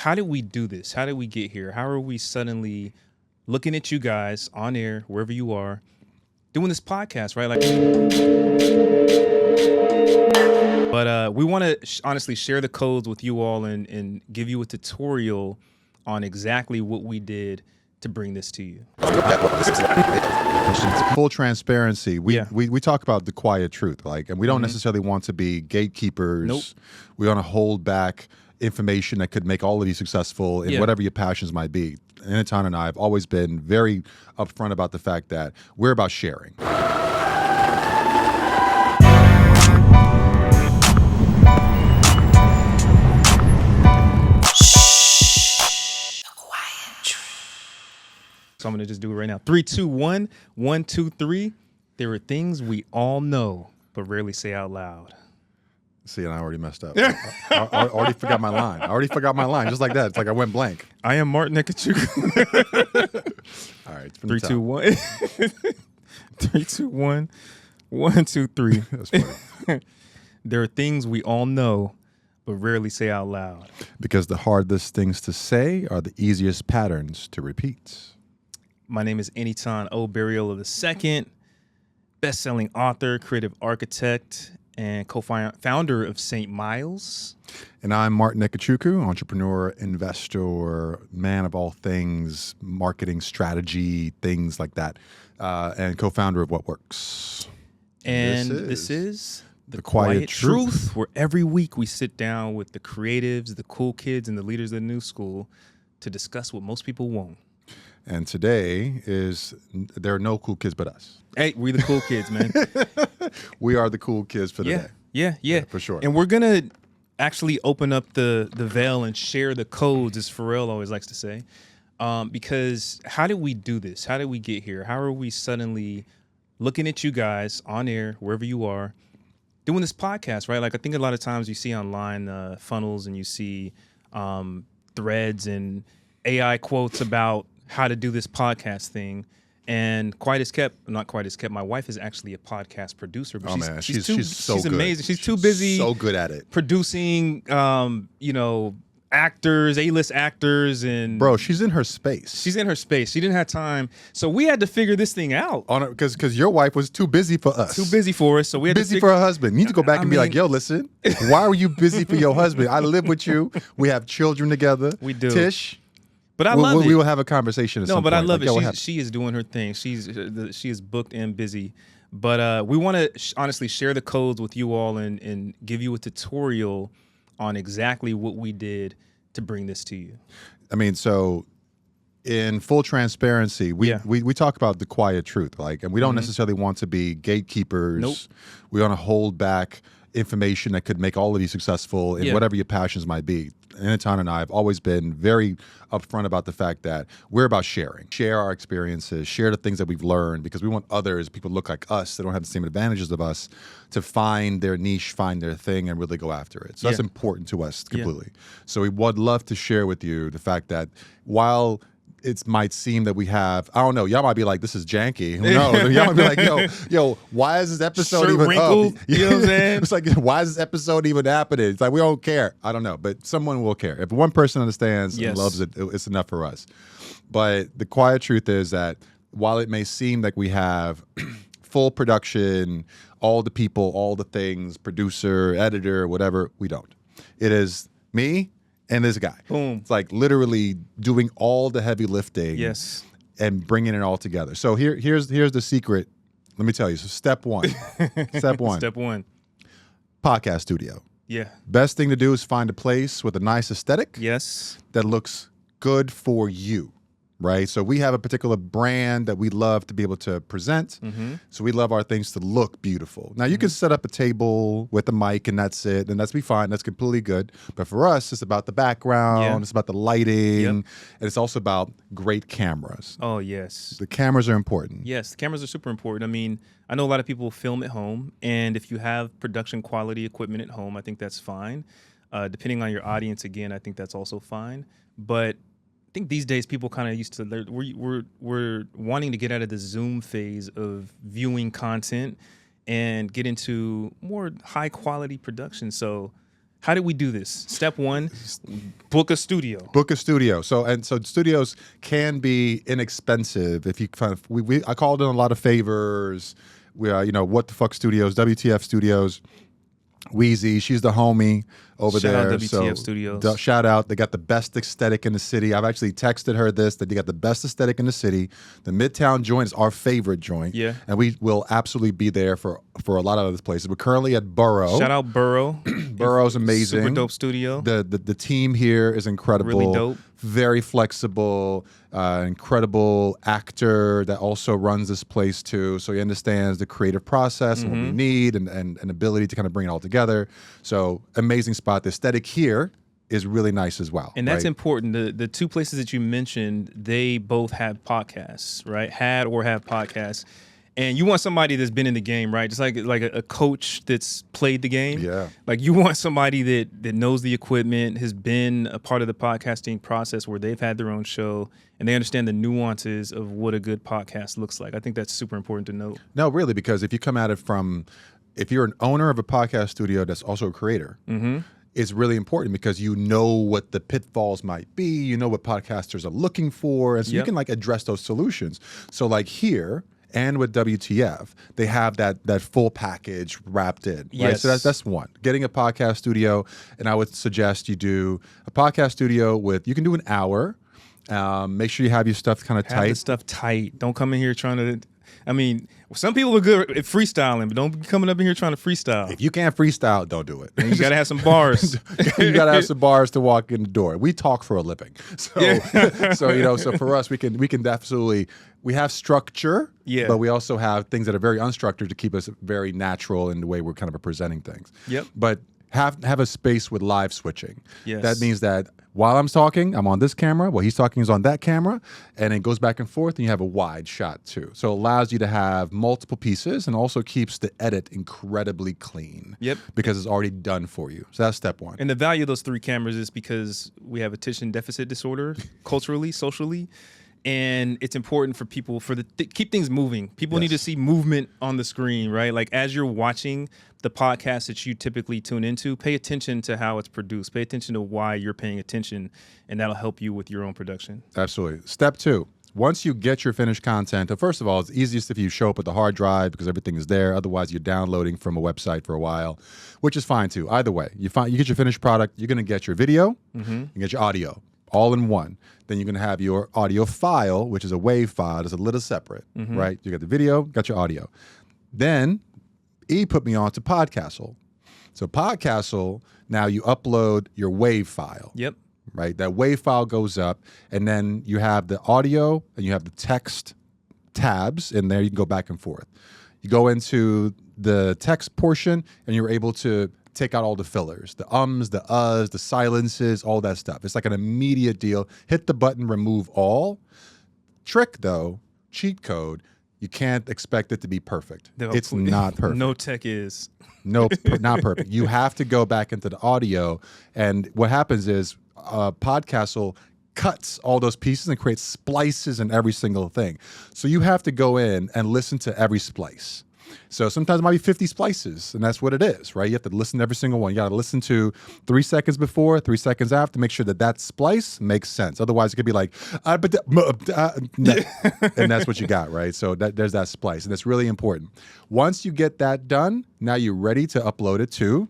how did we do this? How did we get here? How are we suddenly looking at you guys on air, wherever you are, doing this podcast, right? But we want to honestly share the codes with you all and give you a tutorial on exactly what we did to bring this to you. Full transparency. We talk about the quiet truth, and we don't necessarily want to be gatekeepers. Nope. We want to hold back information that could make all of you successful in whatever your passions might be. Enitan and I have always been very upfront about the fact that we're about sharing. So I'm going to just do it right now. 3, 2, 1. 1, 2, 3. There are things we all know, but rarely say out loud. See, and I already messed up. I already forgot my line. Just like that. It's like I went blank. I am Martin Ekechukwu. All right. 3, 2, 1. 3, 2, 1. 1, 2, 3. That's funny. There are things we all know, but rarely say out loud. Because the hardest things to say are the easiest patterns to repeat. My name is Enitan Bereola II, best-selling author, creative architect, and co-founder of St. Miles. And I'm Martin Ekechukwu, entrepreneur, investor, man of all things, marketing strategy, things like that, and co-founder of What Works. And this is The Quiet Truth, where every week we sit down with the creatives, the cool kids, and the leaders of the new school to discuss what most people won't. And today there are no cool kids but us. Hey, we the cool kids, man. We are the cool kids for the day. Yeah, for sure. And we're going to actually open up the veil and share the codes, as Pharrell always likes to say, because how did we do this? How did we get here? How are we suddenly looking at you guys on air, wherever you are, doing this podcast, right? Like I think a lot of times you see online funnels and you see threads and AI quotes about how to do this podcast thing. And not quite as kept. My wife is actually a podcast producer. But she's so she's good. Amazing. She's too busy. So good at it. Producing, actors, A-list actors, and bro, she's in her space. She didn't have time, so we had to figure this thing out. Because your wife was too busy for us. Too busy for us, so we had busy for her husband. You need to go back and be like, yo, listen, why were you busy for your husband? I live with you. We have children together. We do. Tish. But I love it. We will have a conversation at some point. I love it. She is doing her thing. She is booked and busy. But we want to honestly share the codes with you all and give you a tutorial on exactly what we did to bring this to you. I mean, so in full transparency, we talk about the quiet truth, and we don't necessarily want to be gatekeepers. Nope. We want to hold back information that could make all of you successful in whatever your passions might be. Enitan and I have always been very upfront about the fact that we're about sharing. Share our experiences, share the things that we've learned, because we want others, people look like us, that don't have the same advantages of us, to find their niche, find their thing, and really go after it. So that's important to us completely. So we would love to share with you the fact that while it might seem that we have, I don't know, y'all might be like, this is janky. Who knows? Y'all might be like, yo, why is this episode even wrinkled, up? You know what I'm saying? It's like, why is this episode even happening? It's like, we don't care. I don't know, but someone will care. If one person understands and loves it, it's enough for us. But the quiet truth is that while it may seem like we have full production, all the people, all the things, producer, editor, whatever, we don't. It is me and this guy. Boom. It's like literally doing all the heavy lifting. Yes. And bringing it all together. So here's the secret. Let me tell you. So step one. Step one. Podcast studio. Yeah. Best thing to do is find a place with a nice aesthetic. Yes. That looks good for you. Right? So we have a particular brand that we love to be able to present. So we love our things to look beautiful. Now, you can set up a table with a mic and that's it, and that's be fine. That's completely good. But for us, it's about the background, it's about the lighting, and it's also about great cameras. Oh, yes. The cameras are important. Yes, the cameras are super important. I mean, I know a lot of people film at home, and if you have production quality equipment at home, I think that's fine. Depending on your audience, again, I think that's also fine. But I think these days people kind of used to, we're wanting to get out of the Zoom phase of viewing content and get into more high quality production. So How do we do this? Step one, book a studio. Book a studio. So studios can be inexpensive if you kind of I called in a lot of favors. We What the Fuck Studios, WTF Studios. Wheezy, she's the homie over Shout there. out WTF Studios. Shout out. They got the best aesthetic in the city. I've actually texted her this, that they got the best aesthetic in the city. The Midtown joint is our favorite joint. Yeah. And we will absolutely be there for a lot of other places. We're currently at Burrow. Shout out Burrow. Burrow's amazing. Super dope studio. The team here is incredible. Really dope. Very flexible, incredible actor that also runs this place too. So he understands the creative process and what we need and ability to kind of bring it all together. So amazing spot. The aesthetic here is really nice as well. And that's important. The two places that you mentioned, they both have podcasts, right? Had or have podcasts. And you want somebody that's been in the game, right? Just like a coach that's played the game. Yeah. Like you want somebody that knows the equipment, has been a part of the podcasting process where they've had their own show and they understand the nuances of what a good podcast looks like. I think that's super important to note. No, really, because if you come at it if you're an owner of a podcast studio that's also a creator, it's really important because you know what the pitfalls might be, you know what podcasters are looking for, and so you can like address those solutions. So like here, and with WTF, they have that full package wrapped in. Right? Yes. So that's one. Getting a podcast studio, and I would suggest you do a podcast studio you can do an hour. Make sure you have your stuff kind of tight. Have the stuff tight. Don't come in here trying to. I mean, some people are good at freestyling, but don't be coming up in here trying to freestyle. If you can't freestyle, don't do it. You got to have some bars. You got to have some bars to walk in the door. We talk for a living, so so for us, we can absolutely. We have structure, but we also have things that are very unstructured to keep us very natural in the way we're kind of presenting things. Yep. But have a space with live switching. Yes. That means that while I'm talking, I'm on this camera. While he's talking, is on that camera, and it goes back and forth, and you have a wide shot too. So it allows you to have multiple pieces, and also keeps the edit incredibly clean. Yep. Because it's already done for you. So that's step one. And the value of those 3 cameras is because we have attention deficit disorder, culturally, socially. And it's important for people keep things moving. People need to see movement on the screen, right? Like as you're watching the podcast that you typically tune into, pay attention to how it's produced. Pay attention to why you're paying attention, and that'll help you with your own production. Absolutely. Step 2. Once you get your finished content, first of all, it's easiest if you show up with the hard drive because everything is there. Otherwise, you're downloading from a website for a while, which is fine too. Either way, you get your finished product, you're going to get your video, you get your audio. All in one. Then you're going to have your audio file, which is a WAV file. It's a little separate, right? You got the video, got your audio. Then E put me on to Podcastle. So Podcastle, now you upload your WAV file. Yep. Right? That WAV file goes up, and then you have the audio and you have the text tabs in there. You can go back and forth. You go into the text portion, and you're able to take out all the fillers, the ums, the uhs, the silences, all that stuff. It's like an immediate deal. Hit the button, remove all. Trick though, cheat code, you can't expect it to be perfect. It's not perfect. No tech is. Not perfect. You have to go back into the audio, and what happens is Podcastle cuts all those pieces and creates splices in every single thing. So you have to go in and listen to every splice. So sometimes it might be 50 splices, and that's what it is, right? You have to listen to every single one. You got to listen to 3 seconds before, 3 seconds after, to make sure that splice makes sense. Otherwise, it could be like, and that's what you got, right? So there's that splice, and that's really important. Once you get that done, now you're ready to upload it to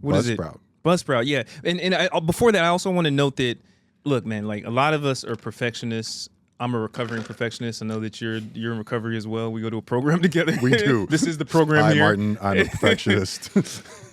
Buzzsprout. Buzzsprout, yeah. And before that, I also want to note that, look, man, like a lot of us are perfectionists. I'm a recovering perfectionist. I know that you're in recovery as well. We go to a program together. We do. This is the program Hi, here. Martin. I'm a perfectionist.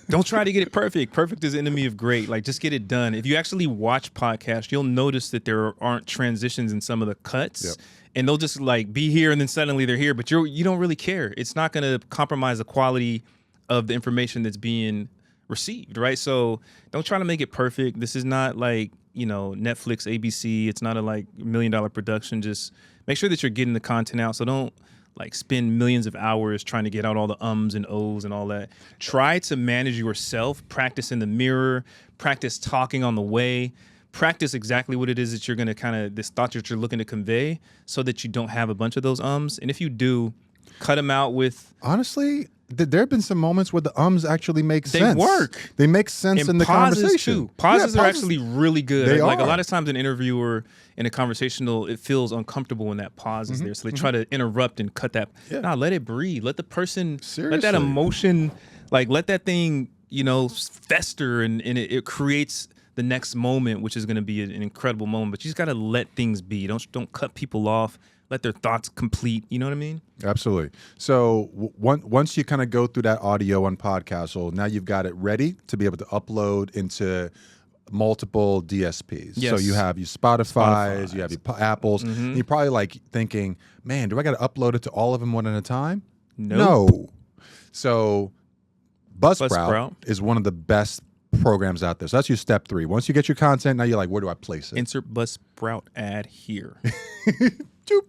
Don't try to get it perfect. Perfect is the enemy of great. Like, just get it done. If you actually watch podcasts, you'll notice that there aren't transitions in some of the cuts. Yep. And they'll just like be here and then suddenly they're here. But you don't really care. It's not going to compromise the quality of the information that's being received, right? So don't try to make it perfect. This is not like, Netflix, ABC. It's not a like $1 million production. Just make sure that you're getting the content out. So don't like spend millions of hours trying to get out all the ums and ohs and all that. Try to manage yourself. Practice in the mirror. Practice talking on the way. Practice exactly what it is that you're going to this thought that you're looking to convey, so that you don't have a bunch of those ums. And if you do, cut them out with. Honestly, there have been some moments where the ums actually make They sense. work. They make sense And in the pauses conversation. too. Pauses are actually really good. They Like are. a lot of times, an interviewer in a conversational, it feels uncomfortable when that pause is there, so they try to interrupt and cut that. Yeah. Nah, let it breathe. Let the person, let Seriously. that emotion, like let that thing, fester, and it creates the next moment, which is going to be an incredible moment. But you just got to let things be. Don't cut people off. Let their thoughts complete. You know what I mean? Absolutely. So once you kind of go through that audio on Podcastle, now you've got it ready to be able to upload into multiple DSPs. Yes. So you have your Spotify's, you have your Apples. And you're probably like thinking, man, do I got to upload it to all of them one at a time? Nope. No. So Buzzsprout is one of the best programs out there. So that's your step 3. Once you get your content, now you're like, where do I place it? Insert Buzzsprout ad here.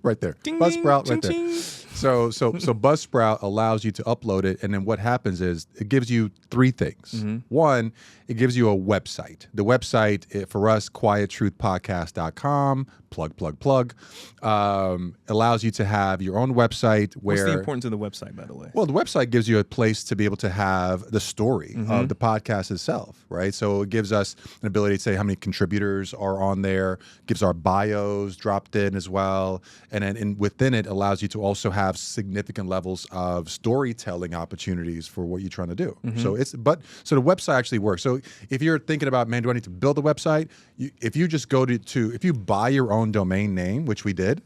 Right there. Ding, Buzzsprout ding, right there. ching, ching. So Buzzsprout allows you to upload it, and then what happens is it gives you 3 things. One, it gives you a website. The website for us, quiettruthpodcast.com, plug, allows you to have your own website where... What's the importance of the website, by the way? Well, the website gives you a place to be able to have the story of the podcast itself, right? So it gives us an ability to say how many contributors are on there, gives our bios dropped in as well, and then within it allows you to also have significant levels of storytelling opportunities for what you're trying to do. So the website actually works. So if you're thinking about, man, do I need to build a website? If you just go if you buy your own domain name, which we did,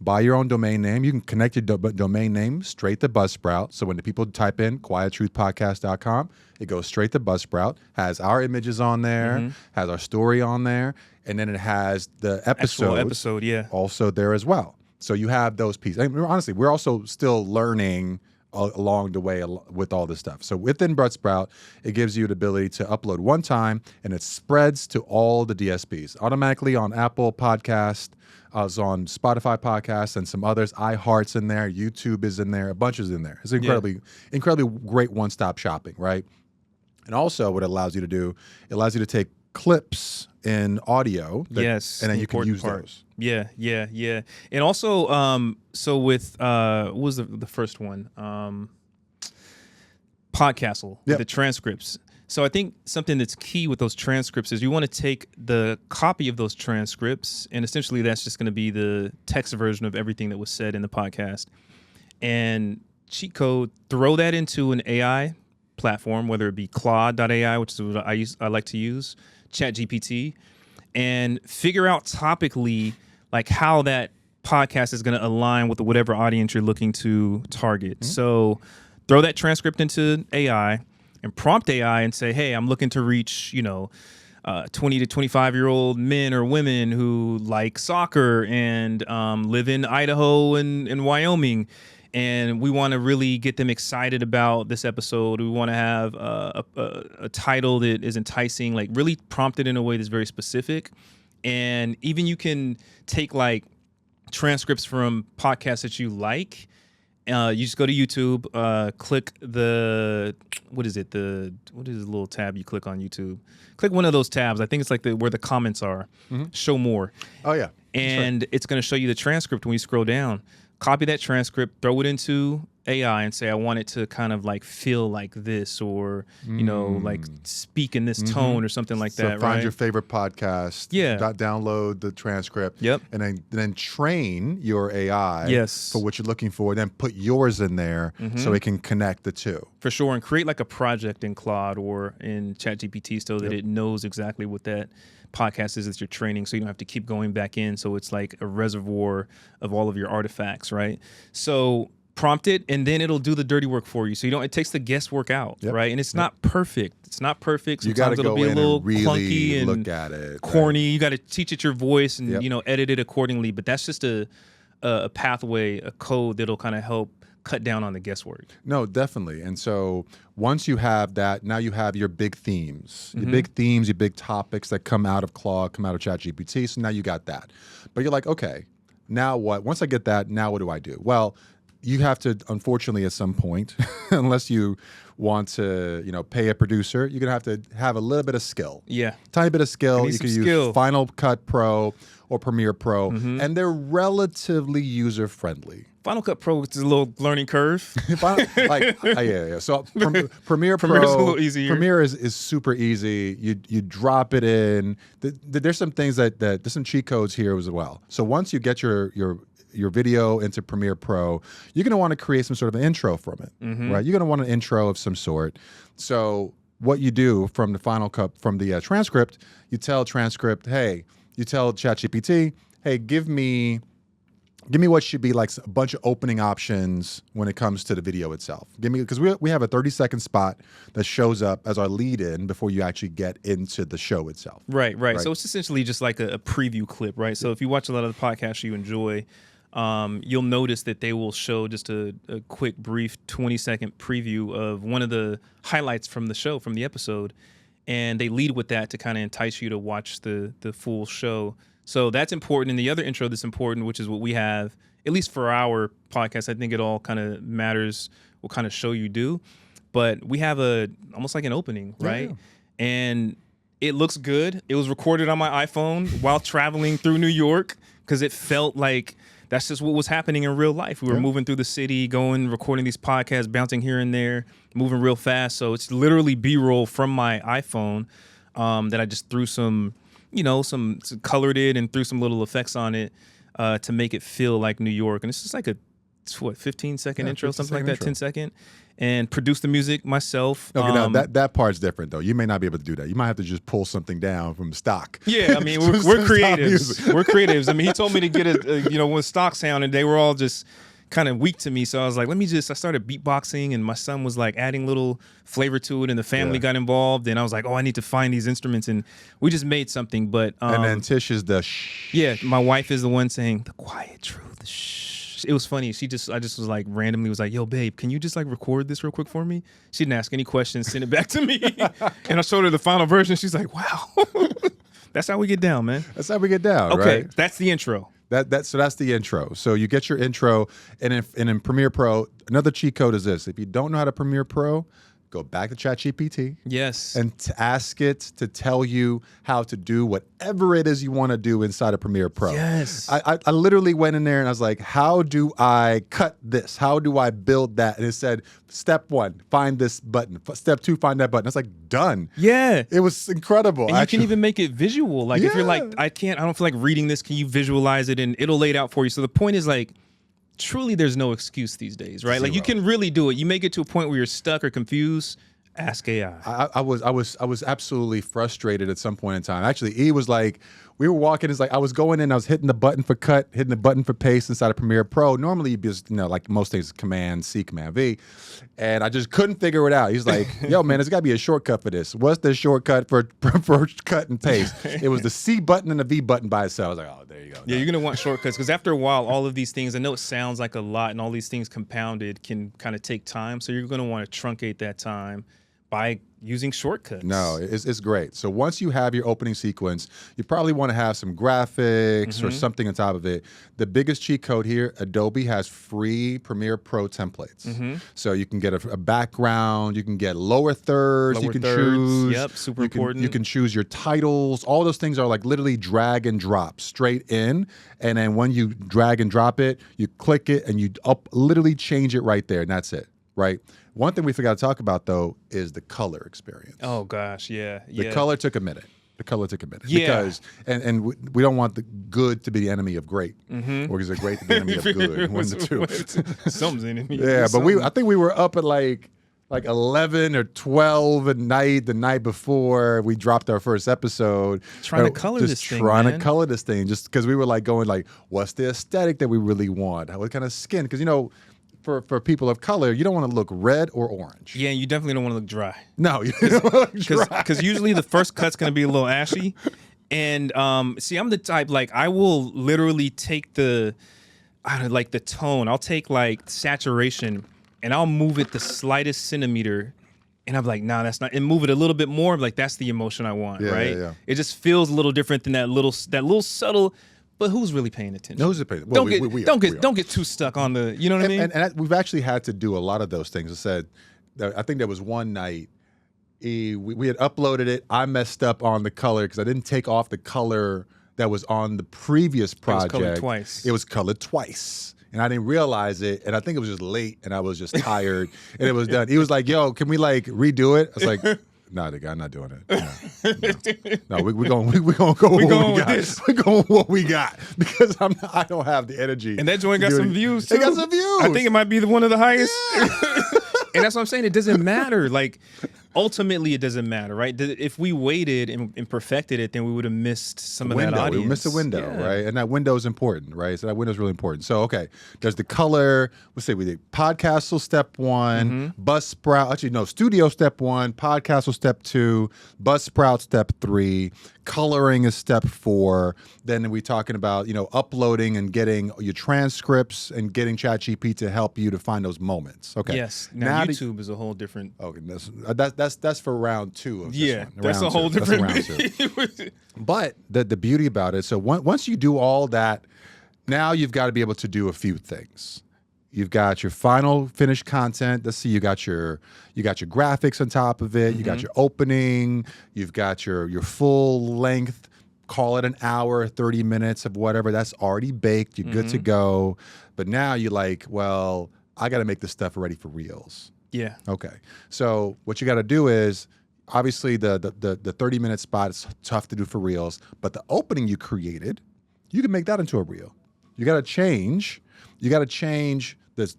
buy your own domain name. You can connect your domain name straight to Buzzsprout. So when the people type in quiettruthpodcast.com, it goes straight to Buzzsprout, has our images on there, has our story on there, and then it has the episode, yeah, also there as well. So you have those pieces. I mean, honestly, we're also still learning along the way with all this stuff. So within Buzzsprout, it gives you the ability to upload one time, and it spreads to all the DSPs automatically on Apple Podcast, on Spotify Podcasts, and some others. iHeart's in there, YouTube is in there, a bunch is in there. It's incredibly great one-stop shopping, right? And also, what it allows you to do, it allows you to take clips in audio, and then you can use those. Yeah. And also, so with what was the first one? Podcastle, with the transcripts. So I think something that's key with those transcripts is you want to take the copy of those transcripts, and essentially that's just going to be the text version of everything that was said in the podcast, and cheat code, throw that into an AI platform, whether it be Claude.ai, which is what I like to use, ChatGPT, and figure out topically like how that podcast is going to align with whatever audience you're looking to target. So throw that transcript into AI and prompt AI and say, hey, I'm looking to reach, 20 to 25-year-old men or women who like soccer and live in Idaho and Wyoming. And we want to really get them excited about this episode. We want to have a title that is enticing, like really prompted in a way that's very specific. And even you can take like transcripts from podcasts that you like. You just go to YouTube, click what is the little tab you click on YouTube? Click one of those tabs. I think it's like where the comments are. Show more. Oh, yeah. And it's going to show you the transcript when you scroll down. Copy that transcript, throw it into AI and say, I want it to kind of like feel like this, or, like speak in this tone or something like that. Find right? your favorite podcast. Yeah. Download the transcript. Yep. And then train your AI for what you're looking for. Then put yours in there so it can connect the two. For sure. And create like a project in Claude or in ChatGPT so that it knows exactly what that podcast is that you're training, so you don't have to keep going back in. So it's like a reservoir of all of your artifacts, right? So prompt it, and then it'll do the dirty work for you. So it takes the guesswork out, right? And it's not perfect. It's not perfect. Sometimes it'll be a little really clunky and look at it, corny. You got to teach it your voice and edit it accordingly. But that's just a pathway, a code that'll kind of help cut down on the guesswork. No, definitely. And so once you have that, now you have your big themes, your big topics that come out of Claude, come out of ChatGPT. So now you got that. But you're like, okay, now what? Once I get that, now what do I do? Well, you have to, unfortunately, at some point, unless you want to, pay a producer, you're gonna have to have a little bit of skill. Yeah, tiny bit of skill. need You some can skill. use Final Cut Pro or Premiere Pro, Mm-hmm. and they're relatively user friendly. Final Cut Pro is a little learning curve. Yeah. So Premiere Pro, Premiere's a little easier. Premiere is super easy. You drop it in. There's some things there's some cheat codes here as well. So once you get your video into Premiere Pro, you're going to want to create some sort of an intro from it, right? You're going to want an intro of some sort. So what you do from the Final Cut, from the transcript, you tell ChatGPT, hey, give me what should be like a bunch of opening options when it comes to the video itself. Because we have a 30-second spot that shows up as our lead-in before you actually get into the show itself. Right. So it's essentially just like a preview clip, right? So if you watch a lot of the podcasts you enjoy, you'll notice that they will show just a quick, brief 20-second preview of one of the highlights from the show, from the episode, and they lead with that to kind of entice you to watch the full show. So that's important. And the other intro that's important, which is what we have, at least for our podcast, I think it all kind of matters what kind of show you do. But we have almost like an opening, right? Yeah. And it looks good. It was recorded on my iPhone while traveling through New York because it felt like that's just what was happening in real life. We were moving through the city, recording these podcasts, bouncing here and there, moving real fast. So it's literally B-roll from my iPhone that I just threw some colored it and threw some little effects on it to make it feel like New York. And it's just like a 15-second intro, something like that, intro. 10-second. And produce the music myself. Okay, now that part's different though. You may not be able to do that. You might have to just pull something down from stock. Yeah, I mean, we're creatives. We're creatives. I mean, he told me to get one stock sound, and they were all just kind of weak to me. So I was like, I started beatboxing, and my son was like adding little flavor to it, and the family got involved, and I was like, I need to find these instruments, and we just made something. But and then Tish is the shh. Yeah, my wife is the one saying the quiet truth, the shh. It was funny. I just was like randomly was like, yo, babe, can you just like record this real quick for me? She didn't ask any questions, send it back to me. And I showed her the final version. She's like, wow. That's how we get down, man. That's how we get down, okay, right? That's the intro. So that's the intro. So you get your intro, and in Premiere Pro, another cheat code is this. If you don't know how to Premiere Pro, go back to ChatGPT. Yes. And ask it to tell you how to do whatever it is you want to do inside of Premiere Pro. Yes. I literally went in there and I was like, how do I cut this? How do I build that? And it said, step 1, find this button. Step 2, find that button. I was like, done. Yeah. It was incredible. And you can even make it visual. Like if you're like, I don't feel like reading this, can you visualize it? And it'll lay it out for you. So the point is like, truly there's no excuse these days, right? Like you can really do it. You may get to a point where you're stuck or confused, ask AI. I was absolutely frustrated at some point in time. Actually, E was like, we were walking, it's like I was going in, I was hitting the button for cut, hitting the button for paste inside of Premiere Pro. Normally you'd be just, like most things, Command C, Command V. And I just couldn't figure it out. He's like, yo, man, there's gotta be a shortcut for this. What's the shortcut for cut and paste? It was the C button and the V button by itself. I was like, oh, there you go. Yeah, you're gonna want shortcuts because after a while, all of these things, I know it sounds like a lot and all these things compounded can kind of take time. So you're gonna want to truncate that time by using shortcuts. No, it's great. So once you have your opening sequence, you probably want to have some graphics or something on top of it. The biggest cheat code here, Adobe has free Premiere Pro templates. So you can get a background, you can get lower thirds, you can choose. Yep, super important. You can choose your titles. All those things are like literally drag and drop straight in. And then when you drag and drop it, you click it and you literally change it right there, and that's it. Right. One thing we forgot to talk about though is the color experience. Oh gosh, yeah. The color took a minute. Yeah. Because and we don't want the good to be the enemy of great, or is it great to be the enemy of good? One of the two. Something's enemy. Yeah, but I think we were up at like 11 or 12 at night the night before we dropped our first episode. Trying to color this thing, to color this thing, just because we were like going like, what's the aesthetic that we really want? What kind of skin? Because for people of color, you don't want to look red or orange. Yeah, you definitely don't want to look dry. No, you don't want to look dry. Because usually the first cut's going to be a little ashy. And see, I'm the type, like, I will literally take the tone. I'll take, like, saturation, and I'll move it the slightest centimeter. And I'm like, nah, that's not. And move it a little bit more. I'm like, that's the emotion I want, right? Yeah. It just feels a little different than that little subtle But who's really paying attention? Who's paying? Well, don't get too stuck on the. You know what I mean? And we've actually had to do a lot of those things. I said, I think there was one night we had uploaded it. I messed up on the color because I didn't take off the color that was on the previous project. It was colored twice. It was colored twice. And I didn't realize it. And I think it was just late and I was just tired and it was done. He was like, yo, can we like redo it? I was like, nah, nigga, I'm not doing it. No, we're going to go with what we got. We're going with what we got because I don't have the energy. And that joint got some views too. It got some views. I think it might be one of the highest. Yeah. And that's what I'm saying. It doesn't matter. Like, ultimately, it doesn't matter, right? If we waited and perfected it, then we would have missed some of that audience. We missed a window, right? And that window is important, right? So that window is really important. So, okay, there's the color. Let's say we did Podcastle step 1, Buzzsprout. Actually, no, Studio step 1, Podcastle step 2, Buzzsprout step 3, coloring is step 4. Then we're talking about, uploading and getting your transcripts and getting ChatGPT to help you to find those moments. Okay. Yes. Now YouTube is a whole different. Okay, that's for round 2 of this one. That's a whole different. Round 2. But the beauty about it, so once you do all that, now you've got to be able to do a few things. You've got your final finished content. Let's see, you got your graphics on top of it. You got your opening. You've got your full length. Call it an hour, 30 minutes of whatever. That's already baked. You're good to go. But now you're like, well, I got to make this stuff ready for Reels. Yeah. Okay. So what you got to do is, obviously the 30-minute spot is tough to do for Reels, but the opening you created, you can make that into a Reel. You got to change the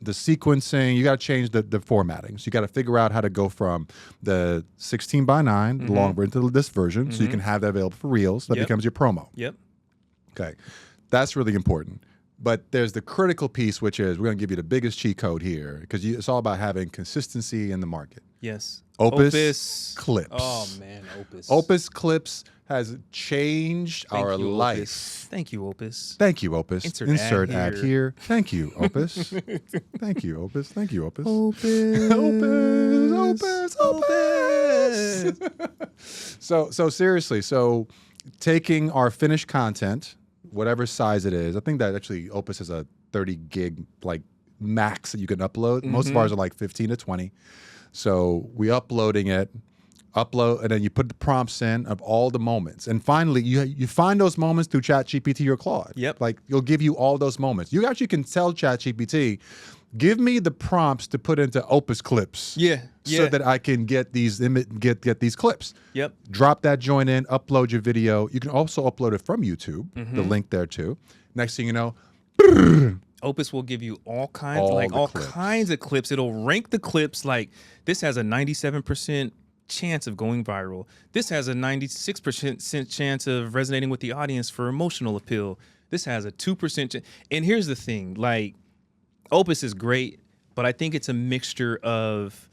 sequencing. You got to change the formatting. So you got to figure out how to go from the 16:9 the long version to this version, so you can have that available for Reels. That becomes your promo. Yep. Okay, that's really important. But there's the critical piece, which is we're going to give you the biggest cheat code here because it's all about having consistency in the market. Yes. Opus Clips. Oh, man, Opus. Opus Clips has changed our life. Opus. Thank you, Opus. Thank you, Opus. Insert ad here. Thank you, Opus. Thank you, Opus. Thank you, Opus. Opus. So seriously, taking our finished content, whatever size it is, I think that actually Opus has a 30 gig like max that you can upload. Most of ours are like 15 to 20. So we uploading it, and then you put the prompts in of all the moments. And finally, you find those moments through ChatGPT or Claude. Yep. Like you'll give you all those moments. You actually can tell ChatGPT, give me the prompts to put into Opus Clips. Yeah. So that I can get these get these clips. Yep. Drop that joint in, upload your video. You can also upload it from YouTube, the link there too. Next thing you know, Opus will give you all kinds of clips. It'll rank the clips like this has a 97% chance of going viral. This has a 96% chance of resonating with the audience for emotional appeal. This has a 2%. And here's the thing, like Opus is great, but I think it's a mixture of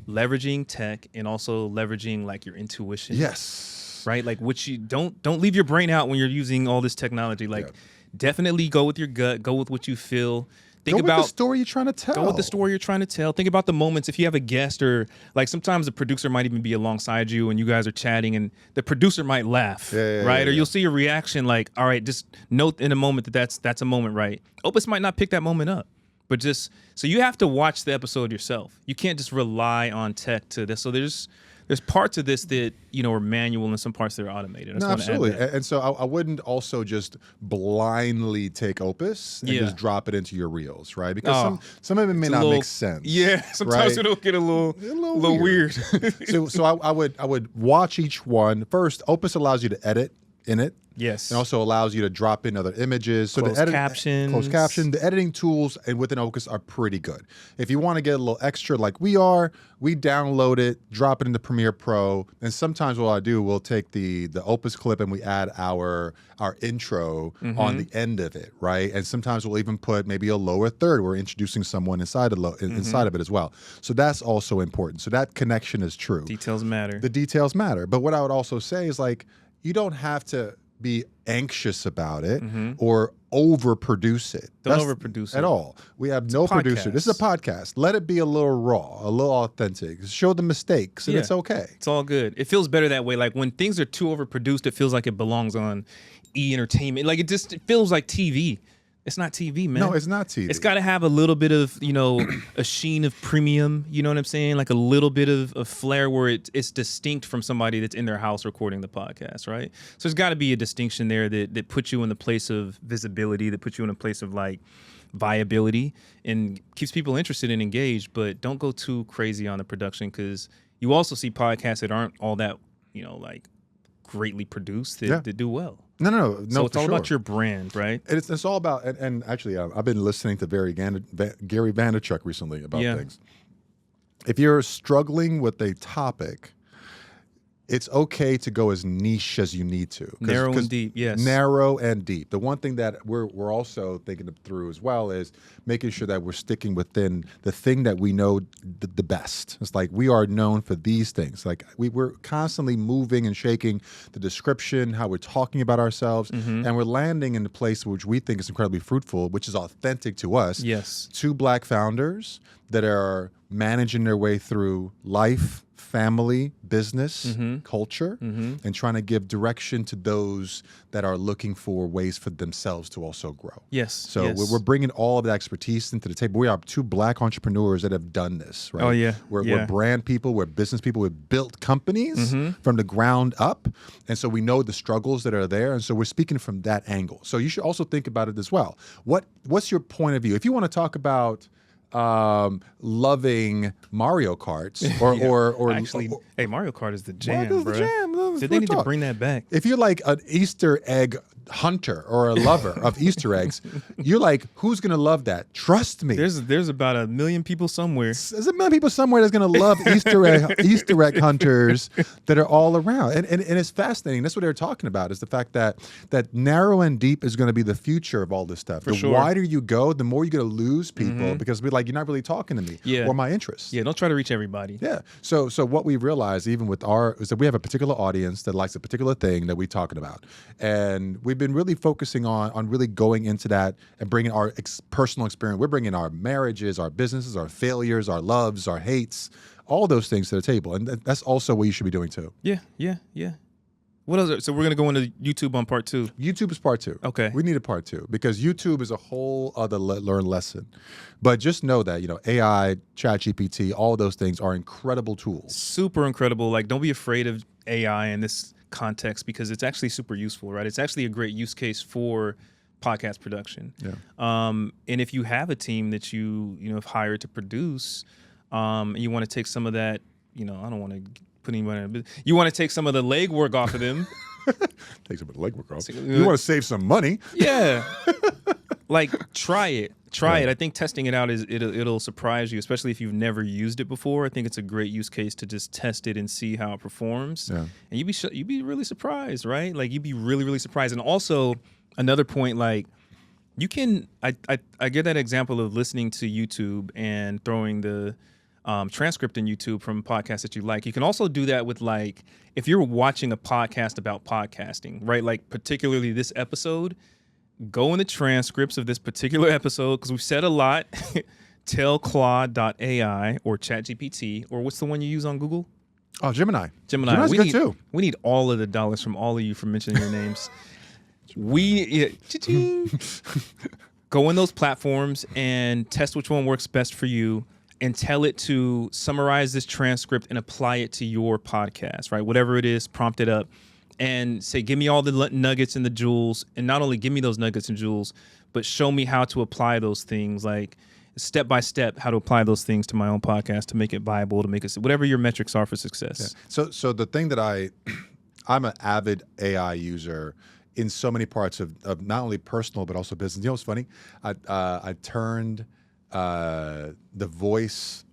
leveraging tech and also leveraging like your intuition. Yes. Right? Like which you don't leave your brain out when you're using all this technology. Like definitely go with your gut, go with what you feel. Think about the story you're trying to tell. Go with the story you're trying to tell. Think about the moments. If you have a guest or like sometimes the producer might even be alongside you and you guys are chatting and the producer might laugh, right? Or you'll see a reaction like, all right, just note in a moment that's a moment, right? Opus might not pick that moment up, but just, so you have to watch the episode yourself. You can't just rely on tech to this. So there's parts of this that, are manual and some parts that are automated. No, absolutely. And so I wouldn't also just blindly take Opus and just drop it into your Reels, right? Because some of it may not make sense. Yeah, sometimes it'll get a little weird. so I would watch each one. First, Opus allows you to edit in it. Yes. And also allows you to drop in other images. So closed captions. Closed caption. The editing tools and within Opus are pretty good. If you want to get a little extra like we download it, drop it into Premiere Pro, and sometimes what I do, we'll take the Opus clip and we add our intro on the end of it, right? And sometimes we'll even put maybe a lower third. We're introducing someone inside of it as well. So that's also important. So that connection is true. Details matter. The details matter. But what I would also say is like, you don't have to be anxious about it or overproduce it. Don't overproduce at it. all. We have no producer. This is a podcast. Let it be a little raw, a little authentic. Show the mistakes, and it's okay. It's all good. It feels better that way. Like when things are too overproduced, it feels like it belongs on E-entertainment. Like it feels like TV. It's not TV, man. No, it's not TV. It's got to have a little bit of, a sheen of premium. You know what I'm saying? Like a little bit of flair where it's distinct from somebody that's in their house recording the podcast, right? So there's got to be a distinction there that puts you in the place of visibility, that puts you in a place of like viability and keeps people interested and engaged. But don't go too crazy on the production, because you also see podcasts that aren't all that, like greatly produced that do well. No. So it's all about your brand, right? It's all about, and actually, I've been listening to Gary Vaynerchuk recently about things. If you're struggling with a topic, it's okay to go as niche as you need to. Narrow and deep, yes. Narrow and deep. The one thing that we're also thinking through as well is making sure that we're sticking within the thing that we know the best. It's like we are known for these things. Like we're constantly moving and shaking the description, how we're talking about ourselves, and we're landing in the place which we think is incredibly fruitful, which is authentic to us. Yes. 2 Black founders that are managing their way through life, family, business, culture, and trying to give direction to those that are looking for ways for themselves to also grow. Yes. So we're bringing all of the expertise into the table. We are 2 Black entrepreneurs that have done this, right? Oh, yeah. We're brand people, we're business people, we've built companies from the ground up. And so we know the struggles that are there. And so we're speaking from that angle. So you should also think about it as well. What's your point of view? If you want to talk about loving Mario Karts or actually, hey, Mario Kart is the jam, Mario's bro. the jam. Did they need to bring that back? If you're like an Easter egg hunter or a lover of Easter eggs, you're like, who's gonna love that? Trust me. There's about 1 million people somewhere. There's 1 million people somewhere that's gonna love Easter egg hunters that are all around. And it's fascinating. That's what they're talking about, is the fact that narrow and deep is gonna be the future of all this stuff. The wider you go, the more you're gonna lose people because we're like, you're not really talking to me or my interests. Yeah, don't try to reach everybody. Yeah. So what we realize, even with is that we have a particular audience that likes a particular thing that we're talking about. And we've been really focusing on really going into that and bringing our personal experience. We're bringing our marriages, our businesses, our failures, our loves, our hates, all those things to the table. And that's also what you should be doing too. Yeah. What else? So we're going to go into YouTube on part 2. YouTube is part 2. Okay. We need a part 2 because YouTube is a whole other learn lesson. But just know that, AI, ChatGPT, all those things are incredible tools. Super incredible. Like, don't be afraid of AI in this context because it's actually super useful, right? It's actually a great use case for podcast production. Yeah. And if you have a team that you have hired to produce, and you want to take some of that, I don't want to put anybody in, but you want to take some of the legwork off of them. Take some of the legwork off. You want to save some money. Yeah. Like, try it. I think testing it out it'll surprise you, especially if you've never used it before. I think it's a great use case to just test it and see how it performs. Yeah. And you'd be really surprised, right? Like, you'd be really, really surprised. And also another point, like, you can I get that example of listening to YouTube and throwing the transcript in YouTube from podcasts that you like. You can also do that with, like, if you're watching a podcast about podcasting, right? Like, particularly this episode, go in the transcripts of this particular episode, because we've said a lot. Tell Claude.ai or ChatGPT, or what's the one you use on Google? Oh, Gemini. Gemini's good too. We need all of the dollars from all of you for mentioning your names. Go in those platforms and test which one works best for you, and tell it to summarize this transcript and apply it to your podcast, right? Whatever it is, prompt it up and say, give me all the nuggets and the jewels. And not only give me those nuggets and jewels, but show me how to apply those things, like step by step, how to apply those things to my own podcast to make it viable, to make it, whatever your metrics are for success. Yeah. So the thing that I'm an avid AI user in so many parts of not only personal, but also business. You know what's funny? I turned the voice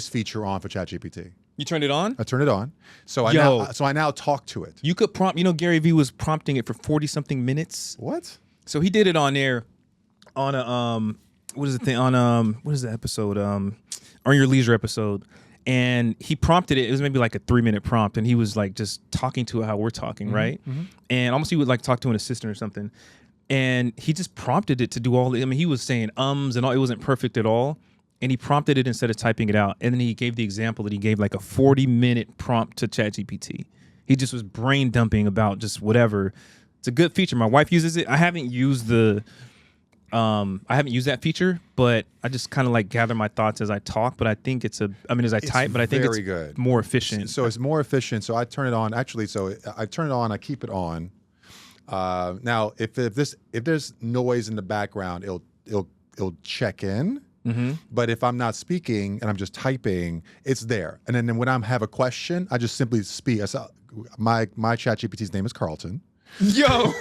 feature on for ChatGPT. You turned it on? I turned it on. So I now talk to it. You could prompt, Gary Vee was prompting it for 40 something minutes. What? So he did it on there on a what is the thing on what is the episode? On Your Leisure episode. and he prompted it. It was maybe like a 3-minute prompt, and he was like just talking to it how we're talking, right? And almost he would like talk to an assistant or something. And he just prompted it to do all. I mean, he was saying and all. It wasn't perfect at all. And he prompted it instead of typing it out. And then he gave the example that he gave like a 40-minute prompt to ChatGPT. He just was brain dumping about just whatever. It's a good feature. My wife uses it. I haven't used that feature, but I just kind of like gather my thoughts as I talk. But I think as I type, but I think it's good. More efficient. So it's more efficient. So I turn it on. Actually, so I turn it on. I keep it on. Now, if there's noise in the background, it'll check in. But if I'm not speaking and I'm just typing, it's there. And then when I have a question, I just simply speak. My ChatGPT's name is Carlton. Yo.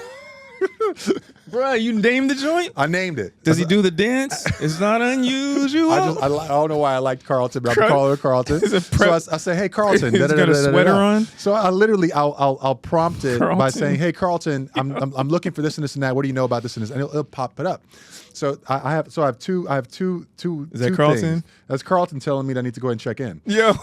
Bruh, you named the joint? I named it. Does he do the dance? It's not unusual. I don't know why I liked Carlton, but I'm calling her Carlton. So I say, hey, Carlton. He's got a sweater on. So I'll prompt it by saying, hey, Carlton, I'm looking for this and this and that. What do you know about this and this? And it'll pop it up. So I have two. Is that Carlton? Things. That's Carlton telling me that I need to go ahead and check in. Yo.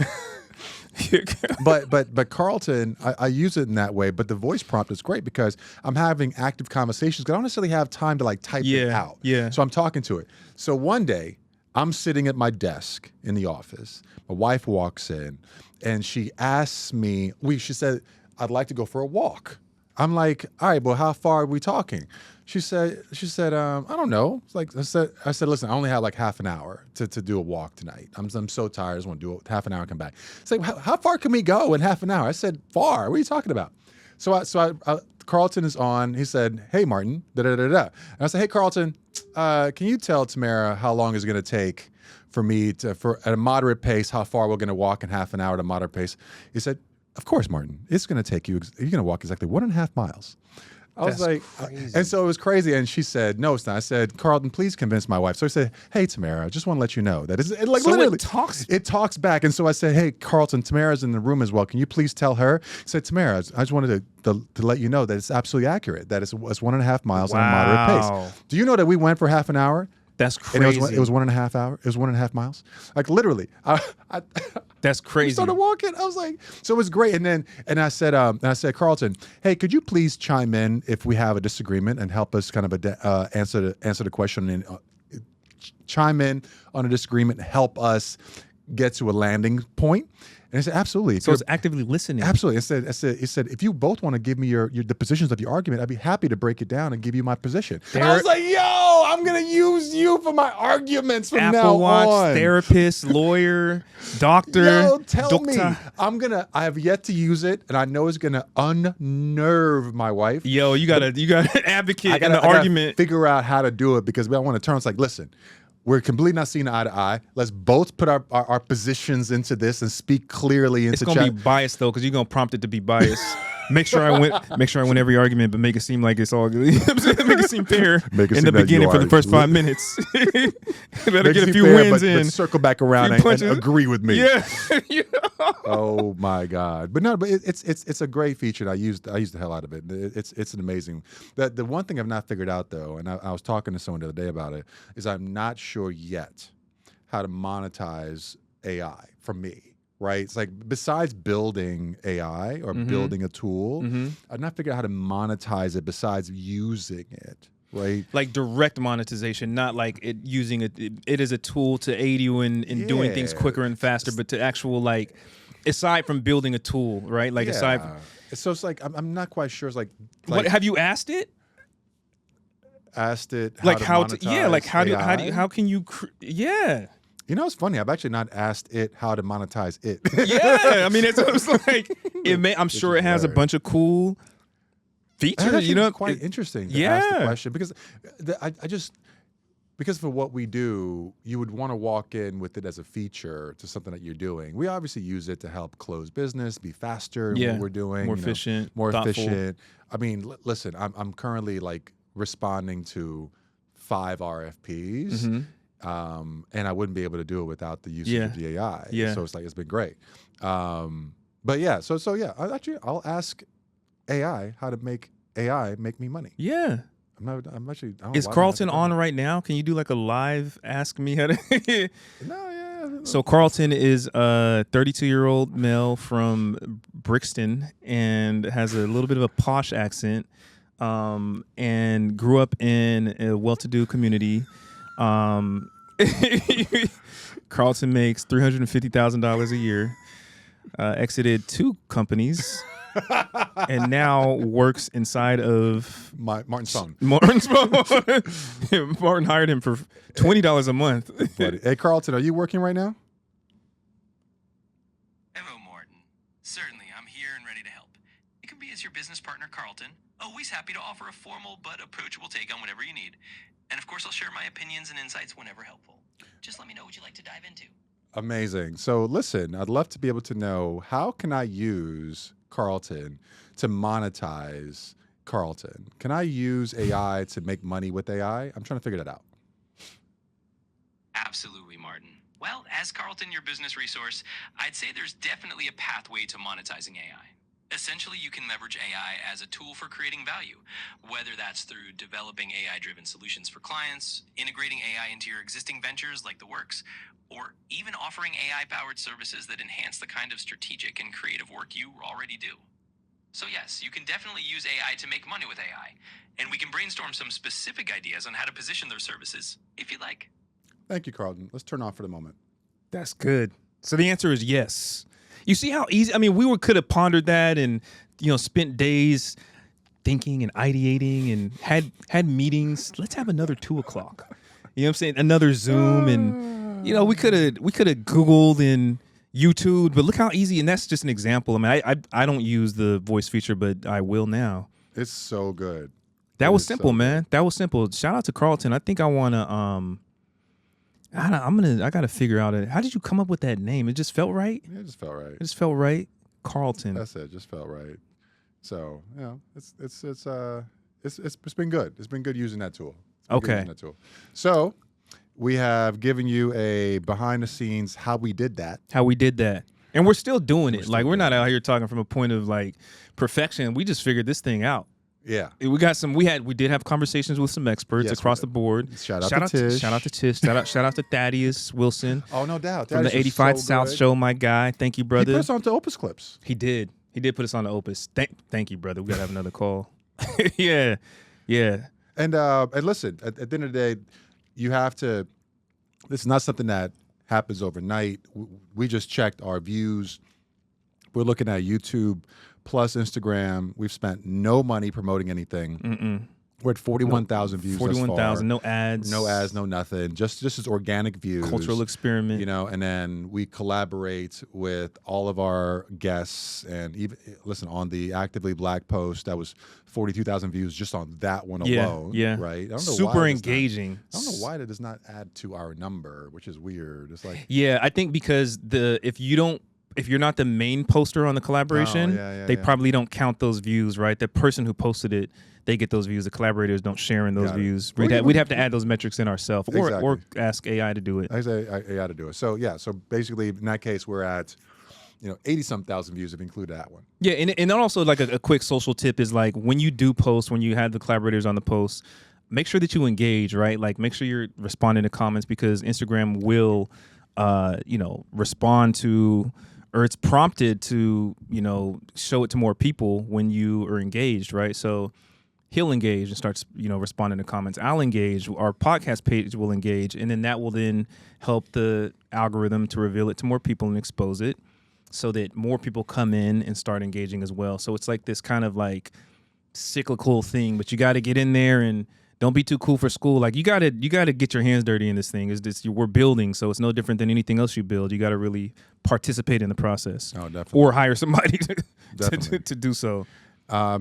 but Carlton, I use it in that way. But the voice prompt is great because I'm having active conversations. I don't necessarily have time to like type it out. Yeah. So I'm talking to it. So one day I'm sitting at my desk in the office. My wife walks in and she asks me. She said, "I'd like to go for a walk." I'm like, "All right, well, how far are we talking?" She said, I don't know. It's like I said, listen, I only have like half an hour to do a walk tonight. I'm so tired. I just want to do it half an hour and come back. It's like, how far can we go in half an hour? I said, far. What are you talking about? So Carlton is on. He said, hey, Martin, And I said, hey, Carlton, can you tell Tamara how long it's going to take for me at a moderate pace, how far we're going to walk in half an hour at a moderate pace? He said, of course, Martin. It's going to take you're going to walk exactly 1.5 miles. I was like, crazy. And so it was crazy. And she said, no, it's not. I said, Carlton, please convince my wife. So I said, hey, Tamara, I just want to let you know that literally it talks back. And so I said, hey, Carlton, Tamara's in the room as well. Can you please tell her? I said, Tamara, I just wanted to let you know that it's absolutely accurate, that it's 1.5 miles at a moderate pace. Do you know that we went for half an hour? That's crazy. And it was 1.5 hours. It was 1.5 miles. Like literally. That's crazy. We started walking. I was like, so it was great. And I said, Carlton, hey, could you please chime in if we have a disagreement and help us kind of answer the question and chime in on a disagreement, help us get to a landing point. And I said, absolutely. So it's actively listening. Absolutely. It said, if you both want to give me the positions of the argument, I'd be happy to break it down and give you my position. I was like, yo, I'm going to use you for my arguments from Apple now Watch, on. Therapist, lawyer, doctor. Yo, tell me. I have yet to use it, and I know it's going to unnerve my wife. Yo, you got to advocate in the argument. Figure out how to do it because I want to turn. It's like, listen, we're completely not seeing eye to eye. Let's both put our positions into this and speak clearly into It's going to be biased, though, because you're going to prompt it to be biased. Make sure I win every argument, but make it seem like it's all good. Make it seem fair in the beginning for the first 5 minutes. Better get a few wins in. But circle back around and agree with me. Yeah. Oh my God! But it's a great feature. And I use the hell out of it. It's an amazing. The one thing I've not figured out though, and I was talking to someone the other day about it, is I'm not sure yet how to monetize AI for me. Right? It's like besides building AI or building a tool, I've not figured out how to monetize it besides using it. Right? Like direct monetization, not like using it as a tool to aid you in doing things quicker and faster, but to actual like aside from building a tool, right? Like aside from, so it's like I'm not quite sure. It's like what have you asked it? Asked it how can you You know, it's funny. I've actually not asked it how to monetize it. Yeah, I mean, it's like I'm sure it has a bunch of cool features. You know, quite interesting. To ask the question because because for what we do, you would want to walk in with it as a feature to something that you're doing. We obviously use it to help close business, be faster in what we're doing, more efficient, more thoughtful. efficient. I mean, listen, I'm currently like responding to 5 RFPs. And I wouldn't be able to do it without the use of the AI. Yeah. So it's like, it's been great. But yeah, so yeah, I'll ask AI how to make AI make me money. Yeah. I'm actually. Is Carlton on right now? Can you do like a live ask me how to? No, yeah. So Carlton is a 32-year-old male from Brixton and has a little bit of a posh accent, and grew up in a well-to-do community. Carlton makes $350,000 a year. Exited 2 companies. And now works inside of Martin's phone. Martin's phone. Martin hired him for $20 a month. Buddy. Hey, Carlton, are you working right now? Hello, Martin. Certainly, I'm here and ready to help. You can be as your business partner, Carlton. Always happy to offer a formal but approachable take on whatever you need. And of course, I'll share my opinions and insights whenever helpful. Just let me know what you'd like to dive into. Amazing. So listen, I'd love to be able to know, how can I use Carlton to monetize Carlton? Can I use AI to make money with AI? I'm trying to figure that out. Absolutely, Martin. Well, as Carlton, your business resource, I'd say there's definitely a pathway to monetizing AI. Essentially, you can leverage AI as a tool for creating value, whether that's through developing AI-driven solutions for clients, integrating AI into your existing ventures like the works, or even offering AI-powered services that enhance the kind of strategic and creative work you already do. So yes, you can definitely use AI to make money with AI, and we can brainstorm some specific ideas on how to position their services, if you'd like. Thank you, Carlton. Let's turn off for the moment. That's good. So the answer is yes. You see how easy? I mean, we could have pondered that and, spent days thinking and ideating and had meetings. Let's have another 2 o'clock. You know what I'm saying? Another Zoom, and we could have Googled and YouTube, but look how easy. And that's just an example. I mean, I don't use the voice feature, but I will now. It's so good. That was simple, man. That was simple. Shout out to Carlton. I think I want to I gotta figure out how did you come up with that name? It just felt right. Yeah, it just felt right. It just felt right. Carlton. That's it. Just felt right. So it's been good. It's been good using that tool. Okay. So we have given you a behind the scenes how we did that. And we're still doing it. We're not out here talking from a point of perfection. We just figured this thing out. Yeah. We did have conversations with some experts across the board. Shout out to Tish. Shout out to Thaddeus Wilson. Oh, no doubt. From the 85 South show, my guy. Thank you, brother. He put us onto Opus Clips. He did put us on the Opus. Thank you, brother. We got to have another call. Yeah. And listen, at the end of the day, you have to, this is not something that happens overnight. We just checked our views. We're looking at YouTube plus Instagram. We've spent no money promoting anything. Mm-mm. We're at 41,000 views. 41,000, no ads. No ads, no nothing. Just as organic views. Cultural experiment. And then we collaborate with all of our guests. And even on the Actively Black post, that was 42,000 views just on that one alone. Yeah. Right? I don't know super engaging. I don't know why that does not add to our number, which is weird. It's I think because if you're not the main poster on the collaboration, they probably don't count those views, right? The person who posted it, they get those views. The collaborators don't share in those views. We'd have to add those metrics in ourselves, or ask AI to do it. I say AI to do it. So so basically in that case we're at 80-some thousand views if you include that one. Yeah, and then also a quick social tip is when you do post, when you have the collaborators on the post, make sure that you engage, right? Make sure you're responding to comments, because Instagram will respond to, or it's prompted to, show it to more people when you are engaged, right? So he'll engage and starts, responding to comments. I'll engage. Our podcast page will engage, and then that will then help the algorithm to reveal it to more people and expose it, so that more people come in and start engaging as well. So it's this kind of cyclical thing, but you got to get in there and don't be too cool for school. You got to get your hands dirty in this thing. We're building, so it's no different than anything else you build. You got to really participate in the process. Oh, definitely. Or hire somebody to do so.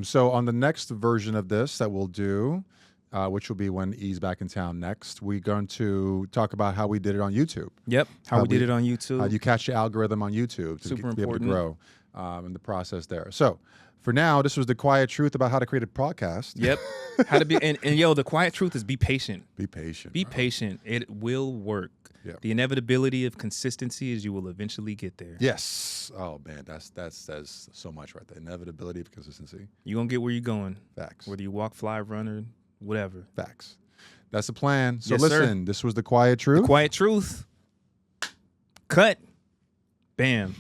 So on the next version of this that we'll do, which will be when E's back in town next, we're going to talk about how we did it on YouTube. Yep, how we did it on YouTube. How you catch the algorithm on YouTube to be able to grow in the process there. So for now, this was the quiet truth about how to create a podcast. Yep. How to be and the quiet truth is be patient. Be patient. Be patient. It will work. Yep. The inevitability of consistency is you will eventually get there. Yes. Oh man, that says so much right there. Inevitability of consistency. You're gonna get where you're going. Facts. Whether you walk, fly, run, or whatever. Facts. That's the plan. So yes, listen, sir. This was the quiet truth. The quiet truth. Cut. Bam.